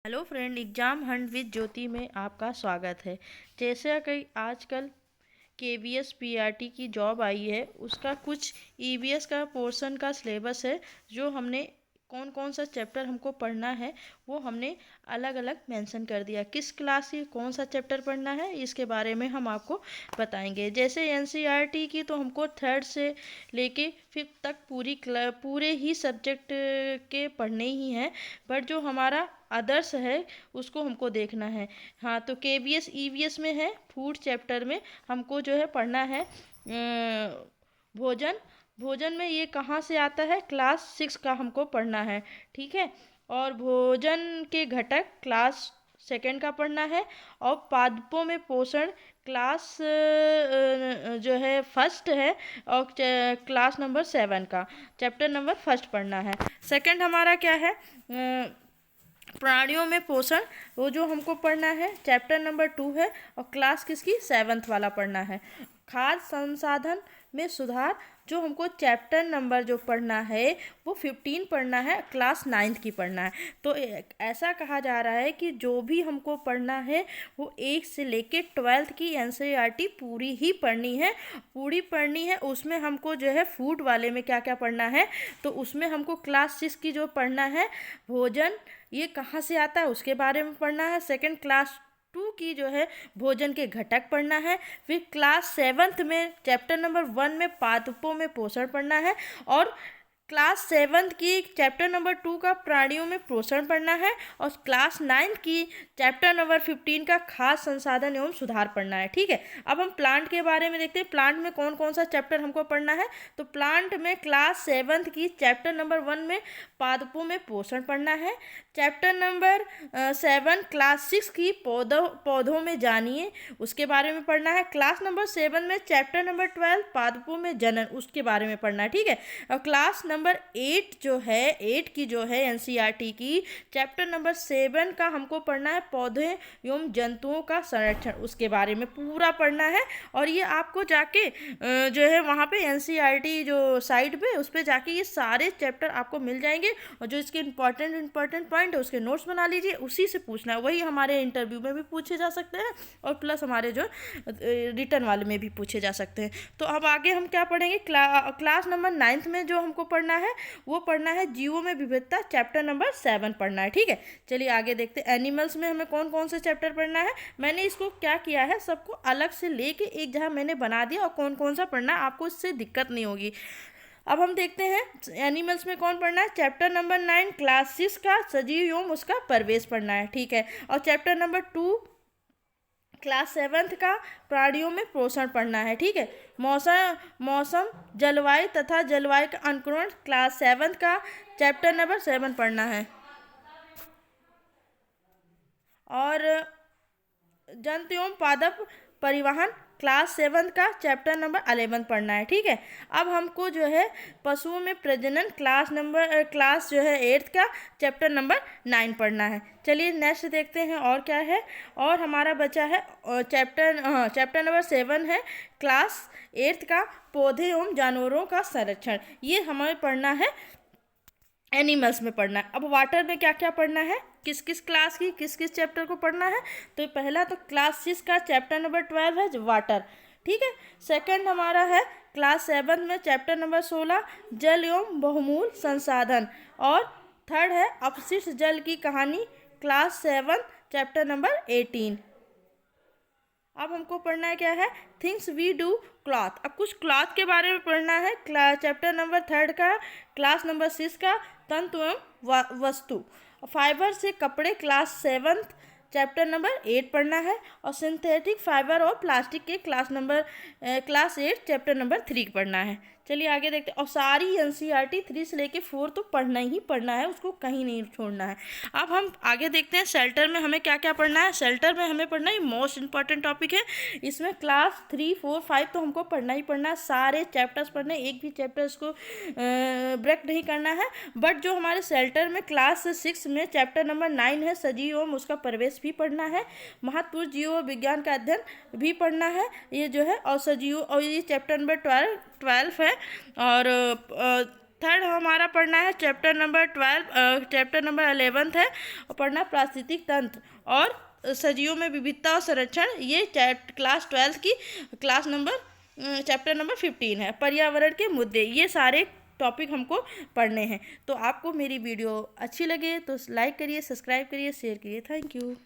Hello friend, exam hunt with Jyoti में आपका स्वागत है। जैसा कि आजकल केवीएस पीआरटी की जॉब आई है, उसका कुछ ईवीएस का पोर्शन का सिलेबस है। जो हमने कौन कौन सा चैप्टर हमको पढ़ना है वो हमने अलग अलग मेंशन कर दिया। किस क्लास की कौन सा चैप्टर पढ़ना है इसके बारे में हम आपको बताएंगे। जैसे एनसीईआरटी की तो हमको थर्ड से लेके फिफ्थ तक पूरे ही सब्जेक्ट के पढ़ने ही हैं। बट जो हमारा अदर्स है उसको हमको देखना है। हाँ, तो केवीएस ईवीएस में है, फूड चैप्टर में हमको जो है पढ़ना है भोजन। भोजन में ये कहाँ से आता है, क्लास 6 का हमको पढ़ना है, ठीक है। और भोजन के घटक क्लास सेकंड का पढ़ना है। और पादपों में पोषण क्लास जो है फर्स्ट है। और क्लास नंबर 7 का चैप्टर नंबर फर्स्ट पढ़ना है। सेकंड हमारा क्या है, प्राणियों में पोषण, वो जो हमको पढ़ना है चैप्टर नंबर 2 है। और क्लास किसकी, 7th वाला पढ़ना है। खाद्य संसाधन में सुधार, जो हमको चैप्टर नंबर जो पढ़ना है वो 15 पढ़ना है, क्लास 9th की पढ़ना है। तो ऐसा कहा जा रहा है कि जो भी हमको पढ़ना है वो 1 से लेके 12th की एनसीईआरटी पूरी ही पढ़नी है, पूरी पढ़नी है। उसमें हमको जो है फूड वाले में क्या क्या पढ़ना है, तो उसमें हमको क्लास 6 की जो पढ़ना है भोजन, ये कहाँ से आता है उसके बारे में पढ़ना है। सेकंड क्लास 2 की जो है भोजन के घटक पढ़ना है। फिर क्लास 7th में चैप्टर नंबर 1 में पादपों में पोषण पढ़ना है। और क्लास 7th की चैप्टर नंबर 2 का प्राणियों में पोषण पढ़ना है। और क्लास 9th की चैप्टर नंबर 15 का खाद्य संसाधन एवं सुधार पढ़ना है, ठीक है। अब हम प्लांट के बारे में देखते हैं, प्लांट में कौन कौन सा चैप्टर हमको पढ़ना है। तो प्लांट में क्लास 7th की चैप्टर नंबर 1 में पादपों में पोषण पढ़ना है। चैप्टर नंबर 7 क्लास 6 की पौधों में जानिए, उसके बारे में पढ़ना है। क्लास नंबर 7 में चैप्टर नंबर 12 पादपों में जनन, उसके बारे में पढ़ना है, ठीक है। और क्लास नंबर 8 जो है, 8 की जो है एनसीईआरटी की चैप्टर नंबर 7 का हमको पढ़ना है पौधे एवं जंतुओं का संरक्षण, उसके बारे में पूरा पढ़ना है। और ये आपको जाके जो है वहाँ पे एनसीईआरटी जो साइट पे उस पर जाके ये सारे चैप्टर आपको मिल जाएंगे। और जो इसके इंपॉर्टेंट पॉइंट है उसके नोट्स बना लीजिए, उसी से पूछना है। वही हमारे इंटरव्यू में भी पूछे जा सकते हैं और प्लस हमारे जो रिटर्न वाले में भी पूछे जा सकते हैं। तो अब आगे हम क्या पढ़ेंगे, क्लास नंबर 9th में जो हमको पढ़ना है वो पढ़ना है जीवों में विविधता, चैप्टर नंबर 7 पढ़ना है, ठीक है। चलिए आगे देखते हैं, एनिमल्स में हमें कौन कौन से चैप्टर पढ़ना है। मैंने इसको क्या किया है, सबको अलग से लेके एक जगह मैंने बना दिया, और कौन कौन सा पढ़ना है आपको इससे दिक्कत नहीं होगी। अब हम देखते हैं एनिमल्स में कौन पढ़ना है। चैप्टर नंबर 9 क्लास 6 का सजीव एवं उसका परिवेश पढ़ना है, ठीक है। और चैप्टर नंबर 2 क्लास 7th का प्राणियों में पोषण पढ़ना है, ठीक है। मौसम जलवायु तथा जलवायु का अनुकरण, क्लास 7th का चैप्टर नंबर 7 पढ़ना है। और जंतु एवं पादप परिवहन, क्लास 7 का चैप्टर नंबर 11 पढ़ना है, ठीक है। अब हमको जो है पशुओं में प्रजनन, क्लास जो है 8th का चैप्टर नंबर 9 पढ़ना है। चलिए नेक्स्ट देखते हैं और क्या है। और हमारा बचा है चैप्टर नंबर 7 है, क्लास 8th का पौधे एवं जानवरों का संरक्षण, ये हमें पढ़ना है, एनिमल्स में पढ़ना है। अब वाटर में क्या क्या पढ़ना है, किस किस क्लास की किस किस चैप्टर को पढ़ना है। तो पहला तो क्लास 6 का चैप्टर नंबर 12 है जो वाटर, ठीक है। सेकंड हमारा है क्लास 7 में चैप्टर नंबर 16 जल एवं बहुमूल्य संसाधन। और थर्ड है अपशिष्ट जल की कहानी, क्लास 7 चैप्टर नंबर 18। अब हमको पढ़ना है क्या है, थिंग्स वी डू क्लॉथ। अब कुछ क्लॉथ के बारे में पढ़ना है, चैप्टर नंबर 3 का क्लास नंबर 6 का तंतु एवं वस्तु। फाइबर से कपड़े, क्लास 7 चैप्टर नंबर 8 पढ़ना है। और सिंथेटिक फाइबर और प्लास्टिक के क्लास 8 चैप्टर नंबर 3 पढ़ना है। चलिए आगे देखते हैं। और सारी एनसीईआरटी 3 से लेके 4 तो पढ़ना ही पढ़ना है, उसको कहीं नहीं छोड़ना है। अब हम आगे देखते हैं शेल्टर में हमें क्या क्या पढ़ना है। शेल्टर में हमें पढ़ना है, मोस्ट इंपॉर्टेंट टॉपिक है, इसमें क्लास 3, 4, 5 तो हमको पढ़ना ही पढ़ना है, सारे चैप्टर्स पढ़ने, एक भी चैप्टर इसको ब्रेक नहीं करना है। बट जो हमारे शेल्टर में क्लास 6 में चैप्टर नंबर 9 है सजीव एवं उसका परिवेश भी पढ़ना है। महत्वपूर्ण जीव विज्ञान का अध्ययन भी पढ़ना है, ये जो है। और सजीव, और ये चैप्टर नंबर 12 है। और थर्ड हमारा पढ़ना है चैप्टर नंबर 12, चैप्टर नंबर 11 है और पढ़ना पारिस्थितिक तंत्र और सजीवों में विविधता और संरक्षण। ये क्लास 12 की क्लास नंबर चैप्टर नंबर 15 है। पर्यावरण के मुद्दे, ये सारे टॉपिक हमको पढ़ने हैं। तो आपको मेरी वीडियो अच्छी लगे तो लाइक करिए, सब्सक्राइब करिए, शेयर करिए। Thank you.